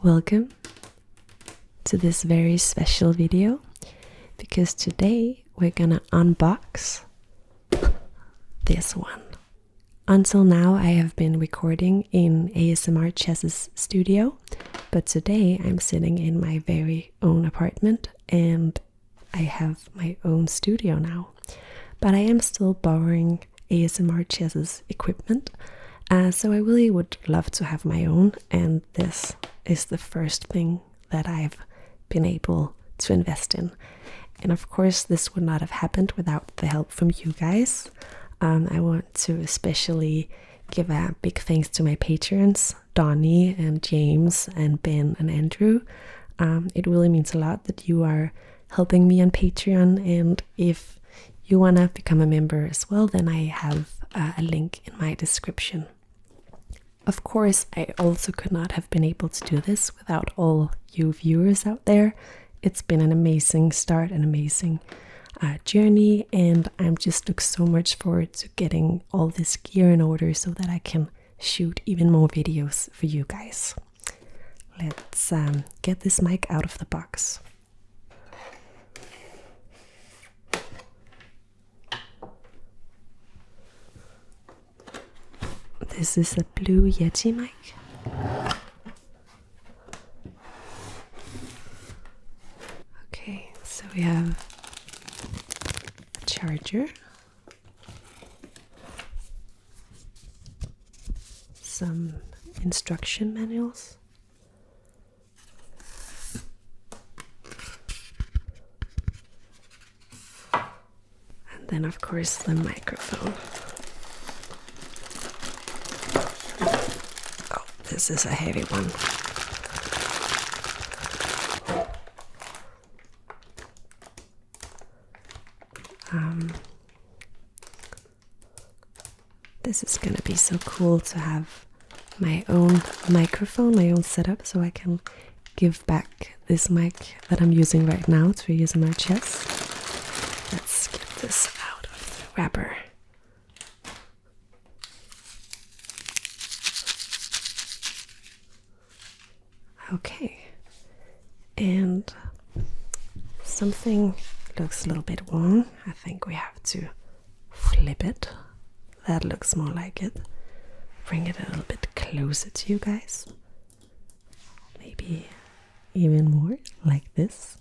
Welcome to this very special video, because today we're gonna unbox this one. Until now I have been recording in ASMR Chess's studio, but today I'm sitting in my very own apartment and I have my own studio now. But I am still borrowing ASMR Chess's equipment, so I really would love to have my own, and this is the first thing that I've been able to invest in. And of course this would not have happened without the help from you guys. I want to especially give a big thanks to my patrons, Donnie and James and Ben and Andrew. It really means a lot that you are helping me on Patreon, and if you want to become a member as well, then I have a link in my description. Of course, I also could not have been able to do this without all you viewers out there. It's been an amazing start, an amazing journey, and I'm just look so much forward to getting all this gear in order so that I can shoot even more videos for you guys. Let's get this mic out of the box. This is a blue Yeti mic. Okay, so we have a charger, some instruction manuals, and then of course the microphone. This is a heavy one. This is gonna be so cool to have my own microphone, my own setup, so I can give back this mic that I'm using right now to use in my chess. Let's get this out of the wrapper. Okay, and something looks a little bit wrong. I think we have to flip it. That looks more like it. Bring it a little bit closer to you guys. Maybe even more like this.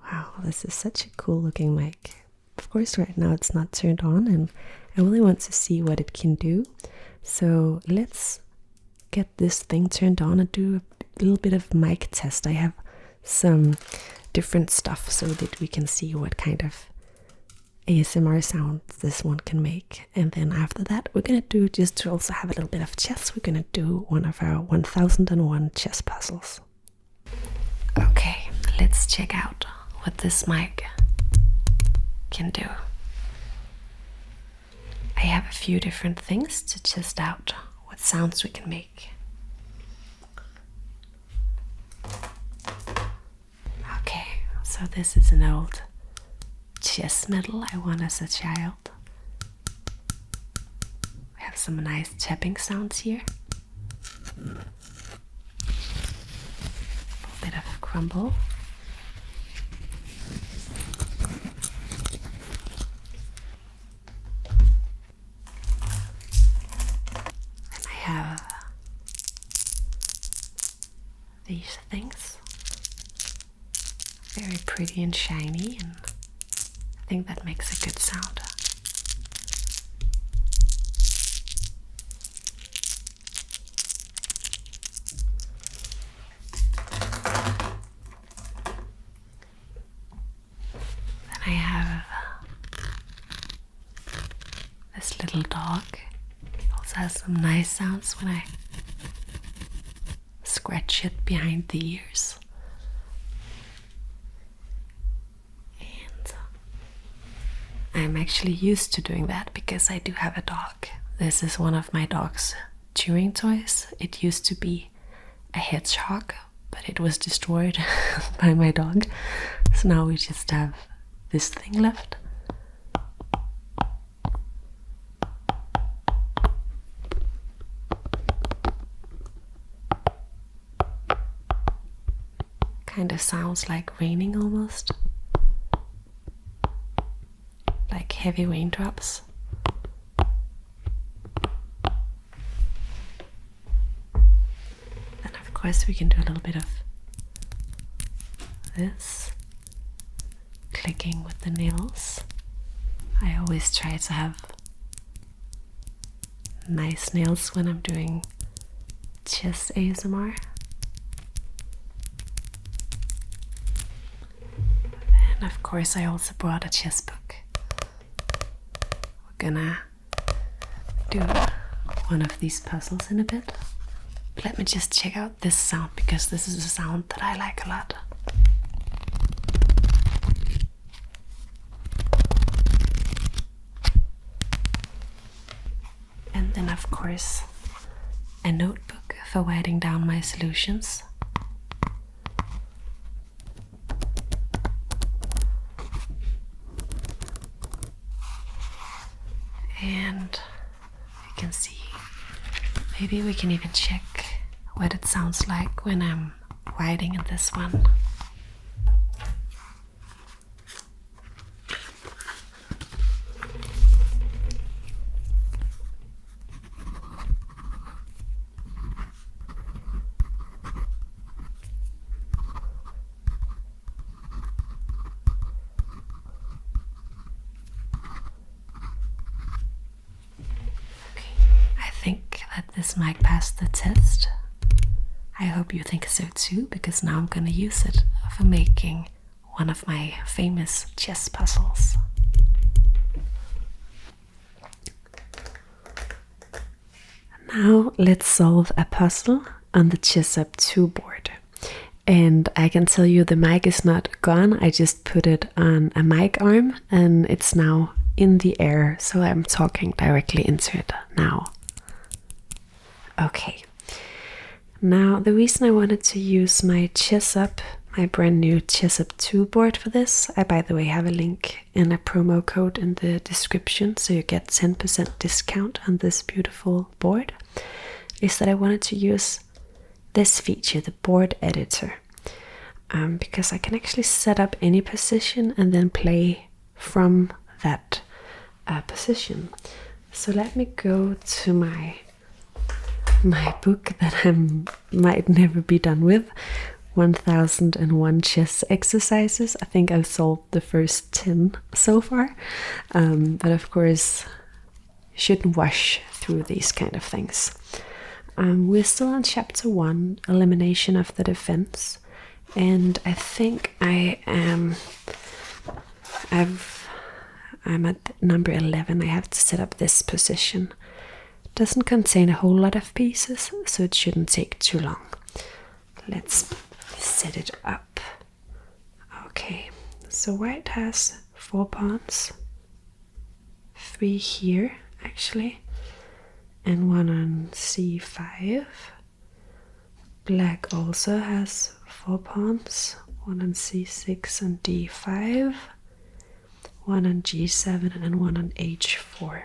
Wow, this is such a cool looking mic. Of course, right now it's not turned on, and I really want to see what it can do. So let's get this thing turned on and do a little bit of mic test. I have some different stuff so that we can see what kind of ASMR sounds this one can make, and then after that we're gonna do, just to also have a little bit of chess, we're gonna do one of our 1001 chess puzzles. Okay, let's check out what this mic can do. I have a few different things to test out what sounds we can make. Okay, so this is an old chess medal I won as a child. We have some nice tapping sounds here. A bit of crumble. And I have these things, very pretty and shiny, and I think that makes a good sound. Then I have this little dog. It also has some nice sounds when I scratch it behind the ears. And I'm actually used to doing that because I do have a dog. This is one of my dog's chewing toys. It used to be a hedgehog, but it was destroyed by my dog. So now we just have this thing left. kind of sounds like raining almost. Like heavy raindrops. Then of course we can do a little bit of this. Clicking with the nails. I always try to have nice nails when I'm doing chess ASMR. And of course I also brought a chess book. We're gonna do one of these puzzles in a bit. But let me just check out this sound, because this is a sound that I like a lot. And then of course a notebook for writing down my solutions. And you can see, maybe we can even check what it sounds like when I'm writing in this one. I think that this mic passed the test. I hope you think so too, because now I'm gonna use it for making one of my famous chess puzzles. Now let's solve a puzzle on the Chess Up 2 board. And I can tell you the mic is not gone, I just put it on a mic arm and it's now in the air, so I'm talking directly into it now. Okay, now the reason I wanted to use my Chess Up, my brand new Chess Up 2 board for this, I by the way have a link and a promo code in the description so you get 10% discount on this beautiful board, is that I wanted to use this feature, the board editor, because I can actually set up any position and then play from that position. So let me go to my book that I might never be done with, 1001 chess exercises. I think I've solved the first 10 so far, but of course you shouldn't rush through these kind of things. We're still on chapter 1, elimination of the defense, and I think I'm at number 11. I have to set up this position. It doesn't contain a whole lot of pieces, so it shouldn't take too long. Let's set it up. Okay, so white has 4 pawns, 3 here actually, and 1 on c5. Black also has 4 pawns, 1 on c6 and d5, 1 on g7 and 1 on h4.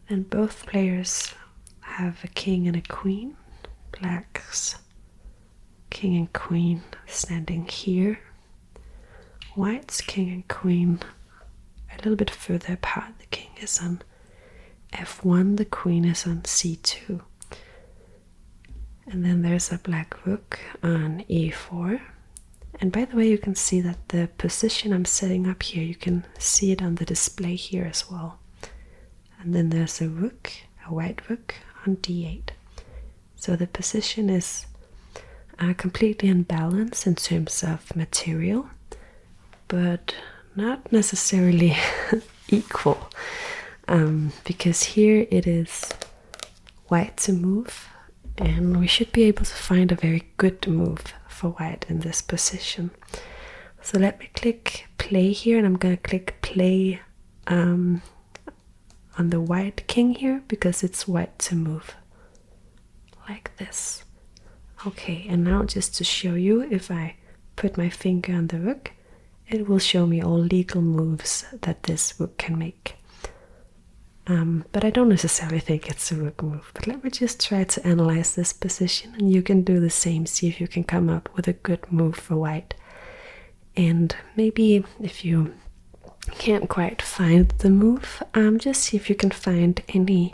And both players have a king and a queen. Black's king and queen standing here. White's king and queen a little bit further apart. The king is on f1, the queen is on c2. And then there's a black rook on e4. And by the way, you can see that the position I'm setting up here, you can see it on the display here as well. And then there's a rook, a white rook on d8. So the position is completely unbalanced in terms of material, but not necessarily equal, because here it is white to move, and we should be able to find a very good move for white in this position. So let me click play here, and I'm going to click play on the white king here, because it's white to move like this. Okay, and now just to show you, if I put my finger on the rook, it will show me all legal moves that this rook can make. But I don't necessarily think it's a rook move. But let me just try to analyze this position, and you can do the same. See if you can come up with a good move for white. And maybe if you can't quite find the move, just see if you can find any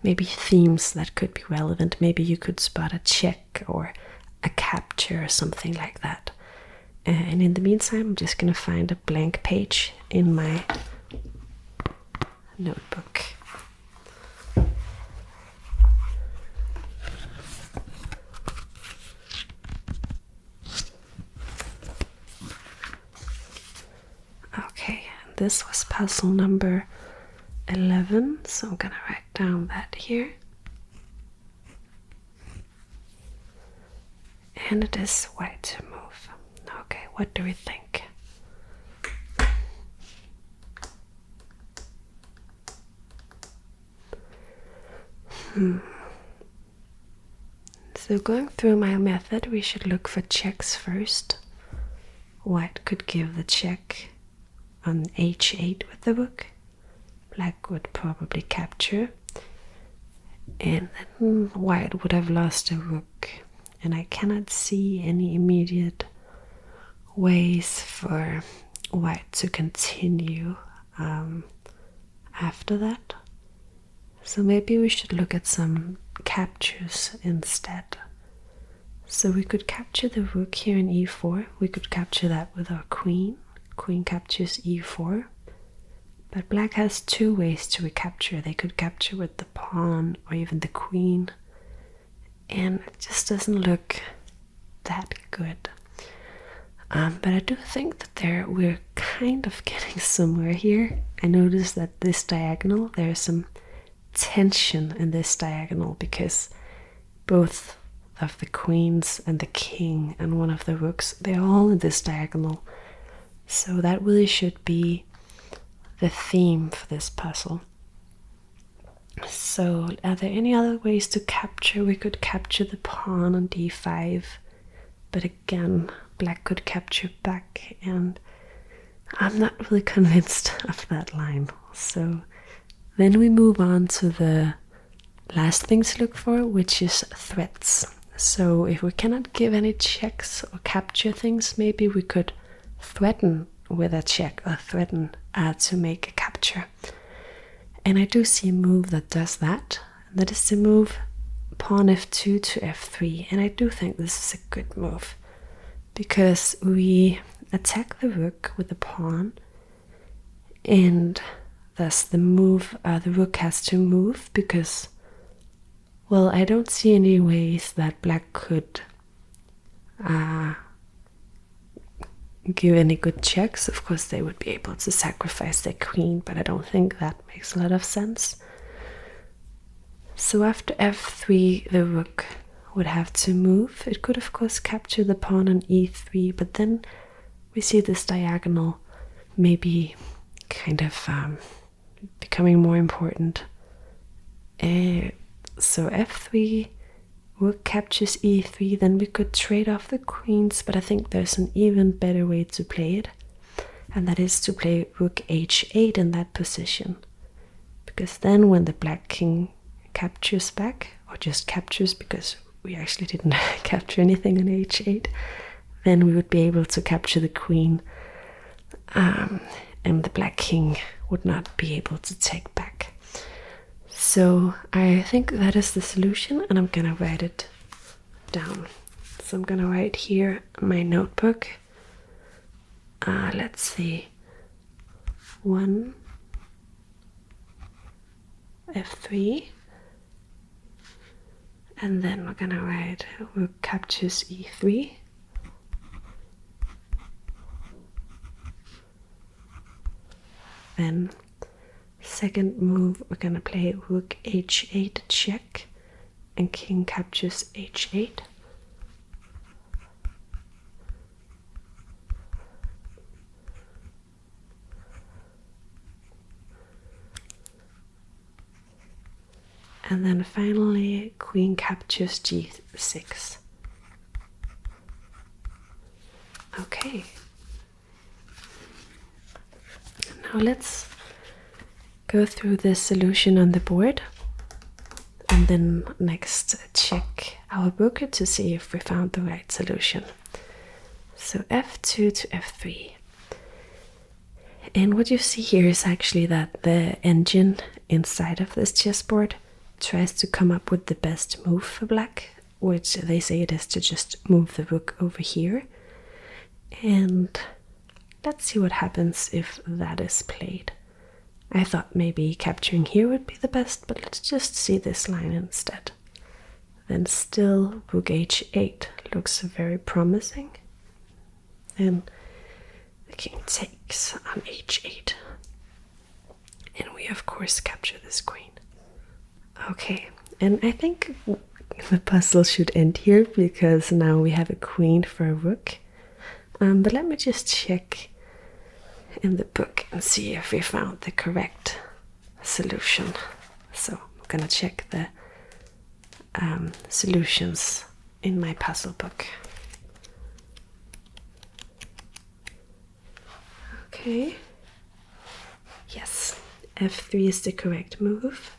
maybe themes that could be relevant. Maybe you could spot a check or a capture or something like that. And in the meantime, I'm just going to find a blank page in my notebook. Okay, this was puzzle number 11, so I'm going to write down that here. And it is white to move. Okay, what do we think? So going through my method, we should look for checks first. White could give the check on h8 with the rook. Black would probably capture. And then white would have lost a rook. And I cannot see any immediate ways for white to continue after that. So maybe we should look at some captures instead. So we could capture the rook here in e4. We could capture that with our queen. Queen captures e4. But black has two ways to recapture. They could capture with the pawn or even the queen. And it just doesn't look that good. But I do think that we're kind of getting somewhere here. I noticed that this diagonal, there's some tension in this diagonal because both of the queens and the king and one of the rooks, they're all in this diagonal. So that really should be the theme for this puzzle. So are there any other ways to capture? We could capture the pawn on d5, but again, black could capture back, and I'm not really convinced of that line. So then we move on to the last thing to look for, which is threats. So if we cannot give any checks or capture things, maybe we could threaten with a check or threaten to make a capture. And I do see a move that does that. That is to move pawn f2 to f3. And I do think this is a good move because we attack the rook with the pawn, and thus the rook has to move because, well, I don't see any ways that black could give any good checks. Of course, they would be able to sacrifice their queen, but I don't think that makes a lot of sense. So after f3, the rook would have to move. It could, of course, capture the pawn on e3, but then we see this diagonal maybe kind of becoming more important. So f3, rook captures e3, then we could trade off the queens, but I think there's an even better way to play it, and that is to play rook h8 in that position. Because then when the black king captures back, or just captures because we actually didn't capture anything on h8, then we would be able to capture the queen, and the black king would not be able to take back. So I think that is the solution, and I'm gonna write it down. So I'm gonna write here in my notebook, let's see, 1, f3, and then we're gonna write rook captures e3, then second move, we're gonna play rook h8 check, and king captures h8. And then finally, queen captures g6. Okay. Now let's go through the solution on the board, and then next check our book to see if we found the right solution. So F2 to F3. And what you see here is actually that the engine inside of this chessboard tries to come up with the best move for black, which they say it is to just move the rook over here. And let's see what happens if that is played. I thought maybe capturing here would be the best, but let's just see this line instead. Then still rook h8 looks very promising. Then the king takes on h8. And we of course capture this queen. Okay, and I think the puzzle should end here because now we have a queen for a rook. But let me just check in the book and see if we found the correct solution. So I'm gonna check the solutions in my puzzle book. Okay, yes, F3 is the correct move,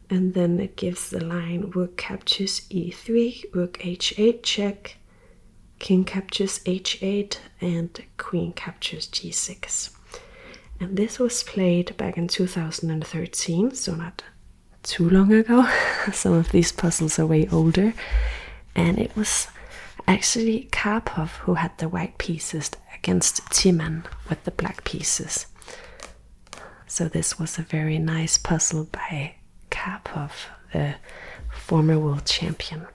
and then it gives the line rook captures e3, rook h8 check, king captures h8, and queen captures g6. And this was played back in 2013, so not too long ago. Some of these puzzles are way older. And it was actually Karpov who had the white pieces against Timan with the black pieces. So this was a very nice puzzle by Karpov, the former world champion.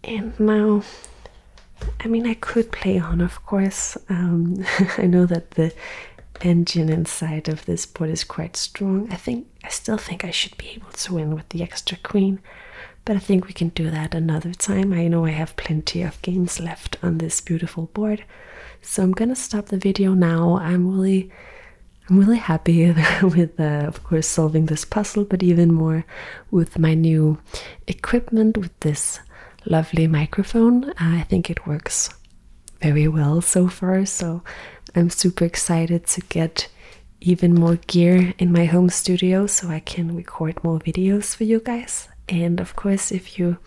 And now, I mean, I could play on, of course. I know that the engine inside of this board is quite strong. I still think I should be able to win with the extra queen, but I think we can do that another time. I know I have plenty of games left on this beautiful board, so I'm gonna stop the video now. I'm really happy with, of course, solving this puzzle, but even more with my new equipment, with this lovely microphone. I think it works very well so far, so I'm super excited to get even more gear in my home studio so I can record more videos for you guys. And of course, if you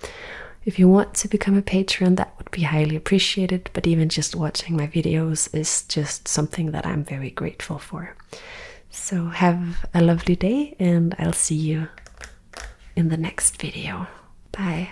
want to become a patron, that would be highly appreciated, but even just watching my videos is just something that I'm very grateful for. So have a lovely day, and I'll see you in the next video. Bye.